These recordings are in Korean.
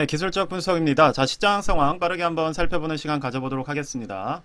네, 기술적 분석입니다. 자, 시장 상황 빠르게 한번 살펴보는 시간 가져보도록 하겠습니다.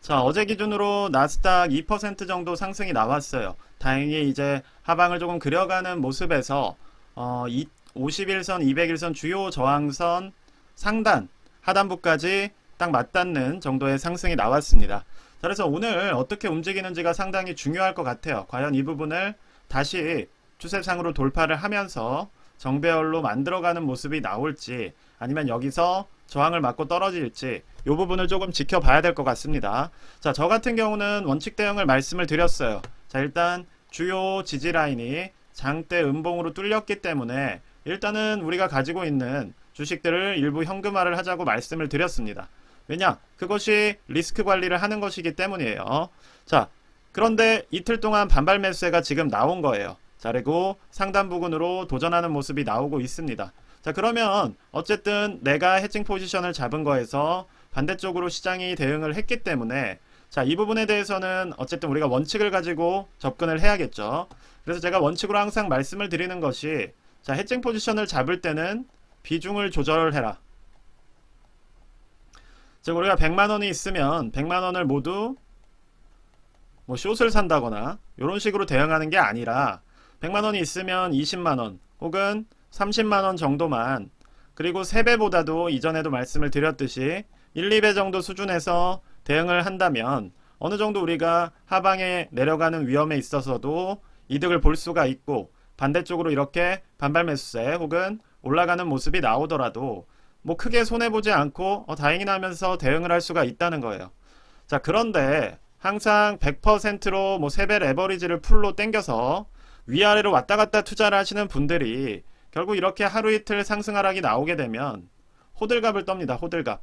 자, 어제 기준으로 나스닥 2% 정도 상승이 나왔어요. 다행히 이제 하방을 조금 그려가는 모습에서 51선, 200일선 주요 저항선 상단, 하단부까지 딱 맞닿는 정도의 상승이 나왔습니다. 자, 그래서 오늘 어떻게 움직이는지가 상당히 중요할 것 같아요. 과연 이 부분을 다시 추세상으로 돌파를 하면서 정배열로 만들어가는 모습이 나올지 아니면 여기서 저항을 맞고 떨어질지 이 부분을 조금 지켜봐야 될 것 같습니다. 자, 저 같은 경우는 원칙 대응을 말씀을 드렸어요. 자, 일단 주요 지지 라인이 장대 음봉으로 뚫렸기 때문에 일단은 우리가 가지고 있는 주식들을 일부 현금화를 하자고 말씀을 드렸습니다. 왜냐? 그것이 리스크 관리를 하는 것이기 때문이에요. 자, 그런데 이틀 동안 반발 매수세가 지금 나온 거예요. 자, 그리고 상단 부근으로 도전하는 모습이 나오고 있습니다. 자, 그러면 어쨌든 내가 해칭 포지션을 잡은 거에서 반대쪽으로 시장이 대응을 했기 때문에 자, 이 부분에 대해서는 어쨌든 우리가 원칙을 가지고 접근을 해야겠죠. 그래서 제가 원칙으로 항상 말씀을 드리는 것이 자, 해칭 포지션을 잡을 때는 비중을 조절해라. 즉 우리가 100만 원이 있으면 100만 원을 모두 뭐 숏을 산다거나 이런 식으로 대응하는 게 아니라 100만 원이 있으면 20만 원 혹은 30만 원 정도만 그리고 3배보다도 이전에도 말씀을 드렸듯이 1, 2배 정도 수준에서 대응을 한다면 어느 정도 우리가 하방에 내려가는 위험에 있어서도 이득을 볼 수가 있고 반대쪽으로 이렇게 반발 매수세 혹은 올라가는 모습이 나오더라도 뭐 크게 손해보지 않고 다행이나 하면서 대응을 할 수가 있다는 거예요. 자, 그런데 항상 100%로 뭐 3배 레버리지를 풀로 땡겨서 위아래로 왔다 갔다 투자를 하시는 분들이 결국 이렇게 하루 이틀 상승 하락이 나오게 되면 호들갑을 떱니다. 호들갑.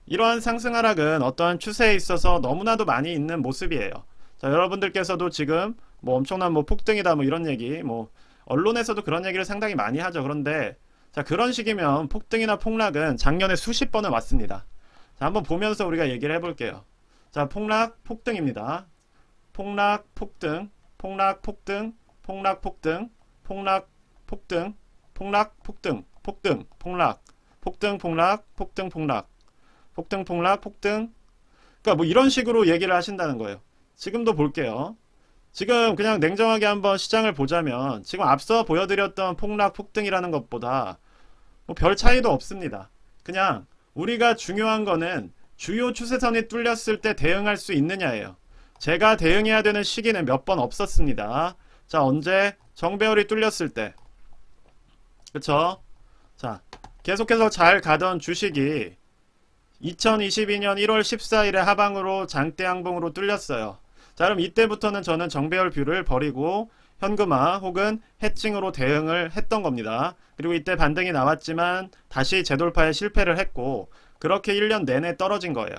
이러한 상승 하락은 어떠한 추세에 있어서 너무나도 많이 있는 모습이에요. 자, 여러분들께서도 지금 뭐 엄청난 뭐 폭등이다 뭐 이런 얘기 뭐 언론에서도 그런 얘기를 상당히 많이 하죠. 그런데 자, 그런 식이면 폭등이나 폭락은 작년에 수십 번을 왔습니다. 자, 한번 보면서 우리가 얘기를 해볼게요. 자, 폭락, 폭등입니다. 폭락, 폭등, 폭락, 폭등, 폭락, 폭등, 폭락, 폭등, 폭락, 폭등, 폭등, 폭락, 폭등, 폭락, 폭등, 폭락, 폭등, 폭락, 폭등. 그러니까 뭐 이런 식으로 얘기를 하신다는 거예요. 지금도 볼게요. 지금 그냥 냉정하게 한번 시장을 보자면 지금 앞서 보여드렸던 폭락, 폭등이라는 것보다 뭐 별 차이도 없습니다. 그냥 우리가 중요한 거는 주요 추세선이 뚫렸을 때 대응할 수 있느냐예요. 제가 대응해야 되는 시기는 몇 번 없었습니다. 자, 언제? 정배열이 뚫렸을 때. 그쵸? 자, 계속해서 잘 가던 주식이 2022년 1월 14일에 하방으로 장대 양봉으로 뚫렸어요. 자, 그럼 이때부터는 저는 정배열 뷰를 버리고 현금화 혹은 해칭으로 대응을 했던 겁니다. 그리고 이때 반등이 나왔지만 다시 재돌파에 실패를 했고 그렇게 1년 내내 떨어진 거예요.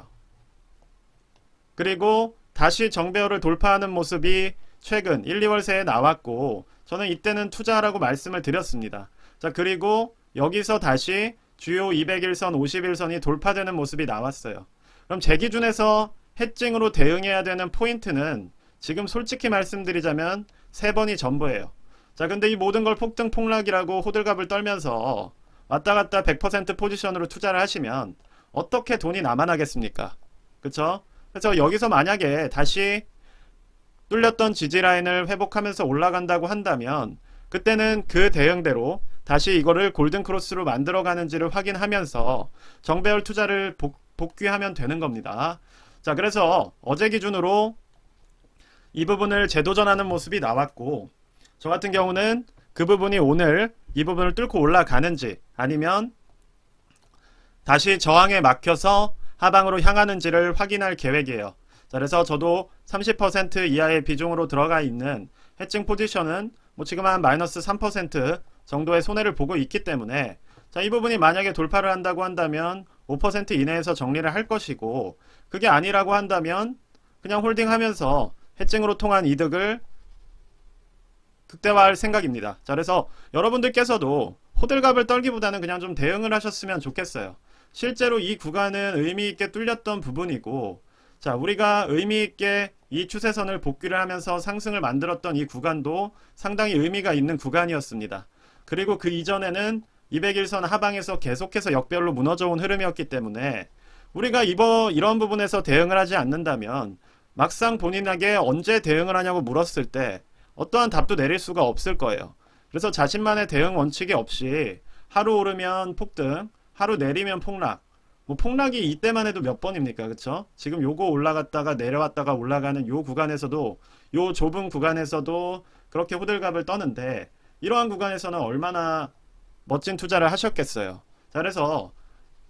그리고 다시 정배열을 돌파하는 모습이 최근 1, 2월 새에 나왔고 저는 이때는 투자하라고 말씀을 드렸습니다. 자, 그리고 여기서 다시 주요 200일선, 50일선이 돌파되는 모습이 나왔어요. 그럼 제 기준에서 해칭으로 대응해야 되는 포인트는 지금 솔직히 말씀드리자면 3번이 전부예요. 자, 근데 이 모든 걸 폭등 폭락이라고 호들갑을 떨면서 왔다 갔다 100% 포지션으로 투자를 하시면 어떻게 돈이 남아나겠습니까? 그쵸? 그래서 여기서 만약에 다시 뚫렸던 지지라인을 회복하면서 올라간다고 한다면 그때는 그 대응대로 다시 이거를 골든크로스로 만들어가는지를 확인하면서 정배열 투자를 복귀하면 되는 겁니다. 자, 그래서 어제 기준으로 이 부분을 재도전하는 모습이 나왔고 저 같은 경우는 그 부분이 오늘 이 부분을 뚫고 올라가는지 아니면 다시 저항에 막혀서 하방으로 향하는지를 확인할 계획이에요. 자, 그래서 저도 30% 이하의 비중으로 들어가 있는 해칭 포지션은 뭐 지금 한 마이너스 3% 정도의 손해를 보고 있기 때문에 자, 이 부분이 만약에 돌파를 한다고 한다면 5% 이내에서 정리를 할 것이고 그게 아니라고 한다면 그냥 홀딩하면서 해칭으로 통한 이득을 극대화할 생각입니다. 자, 그래서 여러분들께서도 호들갑을 떨기보다는 그냥 좀 대응을 하셨으면 좋겠어요. 실제로 이 구간은 의미있게 뚫렸던 부분이고 자, 우리가 의미있게 이 추세선을 복귀를 하면서 상승을 만들었던 이 구간도 상당히 의미가 있는 구간이었습니다. 그리고 그 이전에는 200일선 하방에서 계속해서 역별로 무너져 온 흐름이었기 때문에 우리가 이런 부분에서 대응을 하지 않는다면 막상 본인에게 언제 대응을 하냐고 물었을 때 어떠한 답도 내릴 수가 없을 거예요. 그래서 자신만의 대응 원칙이 없이 하루 오르면 폭등, 하루 내리면 폭락. 뭐 폭락이 이때만 해도 몇 번입니까? 그쵸? 지금 요거 올라갔다가 내려왔다가 올라가는 요 구간에서도, 요 좁은 구간에서도 그렇게 호들갑을 떠는데 이러한 구간에서는 얼마나 멋진 투자를 하셨겠어요. 자, 그래서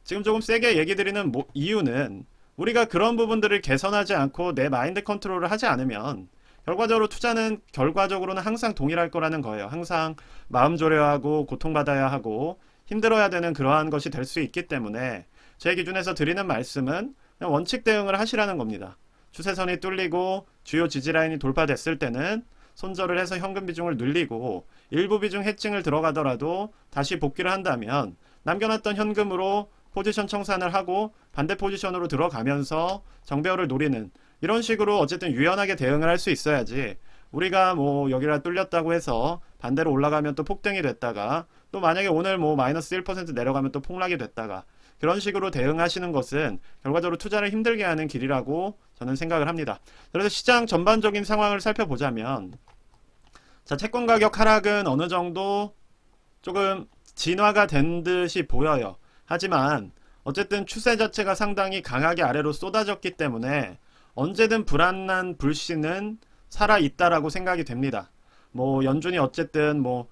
지금 조금 세게 얘기 드리는 이유는 우리가 그런 부분들을 개선하지 않고 내 마인드 컨트롤을 하지 않으면 결과적으로 투자는 결과적으로는 항상 동일할 거라는 거예요. 항상 마음 졸여하고 고통받아야 하고 힘들어야 되는 그러한 것이 될 수 있기 때문에 제 기준에서 드리는 말씀은 그냥 원칙 대응을 하시라는 겁니다. 추세선이 뚫리고 주요 지지라인이 돌파됐을 때는 손절을 해서 현금 비중을 늘리고 일부 비중 해칭을 들어가더라도 다시 복귀를 한다면 남겨놨던 현금으로 포지션 청산을 하고 반대 포지션으로 들어가면서 정배열을 노리는 이런 식으로 어쨌든 유연하게 대응을 할 수 있어야지 우리가 뭐 여기라 뚫렸다고 해서 반대로 올라가면 또 폭등이 됐다가 또 만약에 오늘 뭐 마이너스 1% 내려가면 또 폭락이 됐다가 그런 식으로 대응하시는 것은 결과적으로 투자를 힘들게 하는 길이라고 저는 생각을 합니다. 그래서 시장 전반적인 상황을 살펴보자면 자, 채권 가격 하락은 어느 정도 조금 진화가 된 듯이 보여요. 하지만 어쨌든 추세 자체가 상당히 강하게 아래로 쏟아졌기 때문에 언제든 불안한 불씨는 살아있다라고 생각이 됩니다. 뭐 연준이 어쨌든 뭐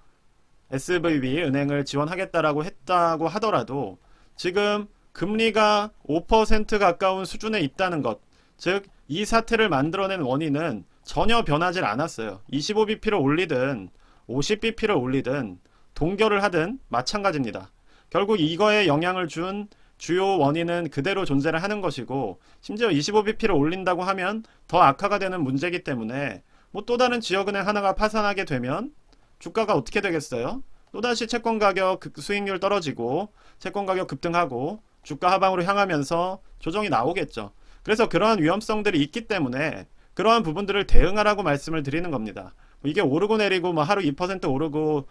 SVB 은행을 지원하겠다라고 했다고 하더라도 지금 금리가 5% 가까운 수준에 있다는 것, 즉 이 사태를 만들어낸 원인은 전혀 변하지 않았어요. 25bp를 올리든 50bp를 올리든 동결을 하든 마찬가지입니다. 결국 이거에 영향을 준 주요 원인은 그대로 존재를 하는 것이고 심지어 25bp를 올린다고 하면 더 악화가 되는 문제이기 때문에 뭐 또 다른 지역은행 하나가 파산하게 되면 주가가 어떻게 되겠어요? 또다시 채권 가격 수익률 떨어지고 채권 가격 급등하고 주가 하방으로 향하면서 조정이 나오겠죠. 그래서 그러한 위험성들이 있기 때문에 그러한 부분들을 대응하라고 말씀을 드리는 겁니다. 이게 오르고 내리고 뭐 하루 2% 오르고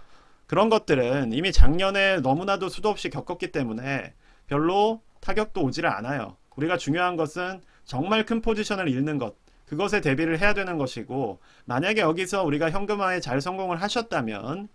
그런 것들은 이미 작년에 너무나도 수도 없이 겪었기 때문에 별로 타격도 오지를 않아요. 우리가 중요한 것은 정말 큰 포지션을 잃는 것, 그것에 대비를 해야 되는 것이고 만약에 여기서 우리가 현금화에 잘 성공을 하셨다면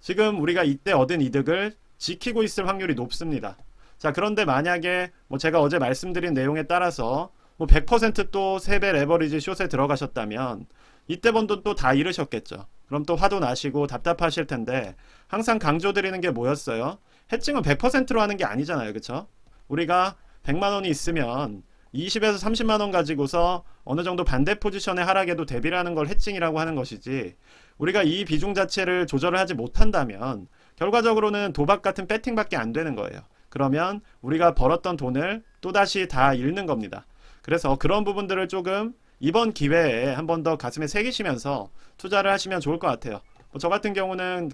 지금 우리가 이때 얻은 이득을 지키고 있을 확률이 높습니다. 자, 그런데 만약에 뭐 제가 어제 말씀드린 내용에 따라서 뭐 100%또 3배 레버리지 숏에 들어가셨다면 이때 번 돈 또 다 잃으셨겠죠. 그럼 또 화도 나시고 답답하실 텐데 항상 강조드리는 게 뭐였어요? 해칭은 100%로 하는 게 아니잖아요. 그쵸? 우리가 100만 원이 있으면 20에서 30만 원 가지고서 어느 정도 반대 포지션의 하락에도 대비를 하는 걸 해칭이라고 하는 것이지 우리가 이 비중 자체를 조절을 하지 못한다면 결과적으로는 도박 같은 배팅밖에 안 되는 거예요. 그러면 우리가 벌었던 돈을 또다시 다 잃는 겁니다. 그래서 그런 부분들을 조금 이번 기회에 한 번 더 가슴에 새기시면서 투자를 하시면 좋을 것 같아요. 뭐 저 같은 경우는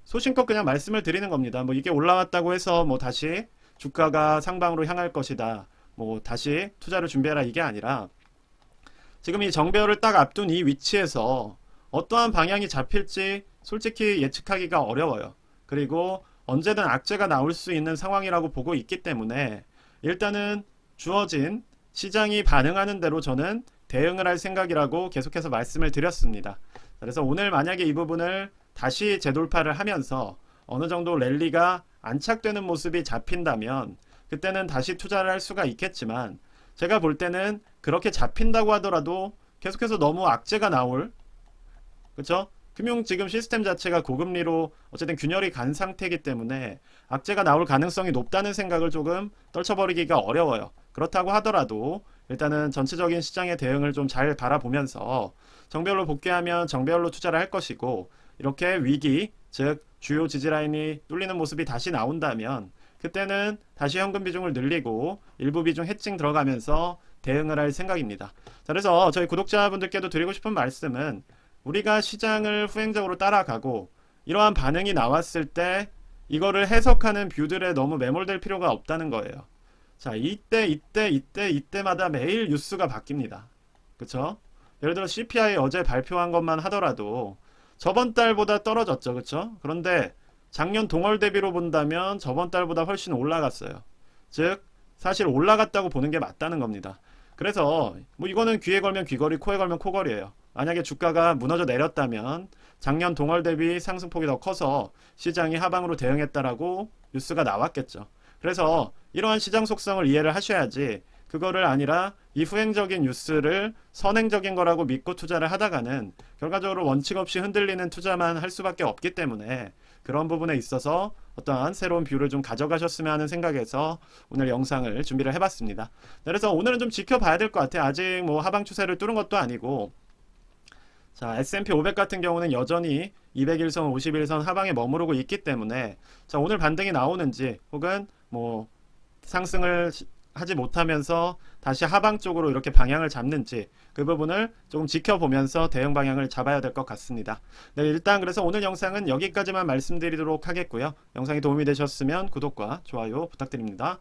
소신껏 그냥 말씀을 드리는 겁니다. 뭐 이게 올라왔다고 해서 뭐 다시 주가가 상방으로 향할 것이다. 뭐 다시 투자를 준비해라 이게 아니라 지금 이 정배열을 딱 앞둔 이 위치에서 어떠한 방향이 잡힐지 솔직히 예측하기가 어려워요. 그리고 언제든 악재가 나올 수 있는 상황이라고 보고 있기 때문에 일단은 주어진 시장이 반응하는 대로 저는 대응을 할 생각이라고 계속해서 말씀을 드렸습니다. 그래서 오늘 만약에 이 부분을 다시 재돌파를 하면서 어느 정도 랠리가 안착되는 모습이 잡힌다면 그때는 다시 투자를 할 수가 있겠지만 제가 볼 때는 그렇게 잡힌다고 하더라도 계속해서 너무 악재가 나올 그쵸? 금융 지금 시스템 자체가 고금리로 어쨌든 균열이 간 상태이기 때문에 악재가 나올 가능성이 높다는 생각을 조금 떨쳐버리기가 어려워요. 그렇다고 하더라도 일단은 전체적인 시장의 대응을 좀 잘 바라보면서 정배열로 복귀하면 정배열로 투자를 할 것이고 이렇게 위기, 즉 주요 지지라인이 뚫리는 모습이 다시 나온다면 그때는 다시 현금 비중을 늘리고 일부 비중 해칭 들어가면서 대응을 할 생각입니다. 자, 그래서 저희 구독자분들께도 드리고 싶은 말씀은 우리가 시장을 후행적으로 따라가고 이러한 반응이 나왔을 때 이거를 해석하는 뷰들에 너무 매몰될 필요가 없다는 거예요. 자, 이때마다 매일 뉴스가 바뀝니다. 그쵸? 예를 들어 CPI 어제 발표한 것만 하더라도 저번 달보다 떨어졌죠. 그쵸? 그런데 작년 동월 대비로 본다면 저번 달보다 훨씬 올라갔어요. 즉 사실 올라갔다고 보는 게 맞다는 겁니다. 그래서 뭐 이거는 귀에 걸면 귀걸이, 코에 걸면 코걸이에요. 만약에 주가가 무너져 내렸다면 작년 동월 대비 상승폭이 더 커서 시장이 하방으로 대응했다라고 뉴스가 나왔겠죠. 그래서 이러한 시장 속성을 이해를 하셔야지 그거를 아니라 이 후행적인 뉴스를 선행적인 거라고 믿고 투자를 하다가는 결과적으로 원칙 없이 흔들리는 투자만 할 수밖에 없기 때문에 그런 부분에 있어서 어떠한 새로운 뷰를 좀 가져가셨으면 하는 생각에서 오늘 영상을 준비를 해봤습니다. 그래서 오늘은 좀 지켜봐야 될 것 같아요. 아직 뭐 하방 추세를 뚫은 것도 아니고, 자, S&P 500 같은 경우는 여전히 200일선, 50일선 하방에 머무르고 있기 때문에 자, 오늘 반등이 나오는지 혹은 뭐 상승을 하지 못하면서 다시 하방 쪽으로 이렇게 방향을 잡는지 그 부분을 조금 지켜보면서 대응 방향을 잡아야 될 것 같습니다. 네, 일단 그래서 오늘 영상은 여기까지만 말씀드리도록 하겠고요. 영상이 도움이 되셨으면 구독과 좋아요 부탁드립니다.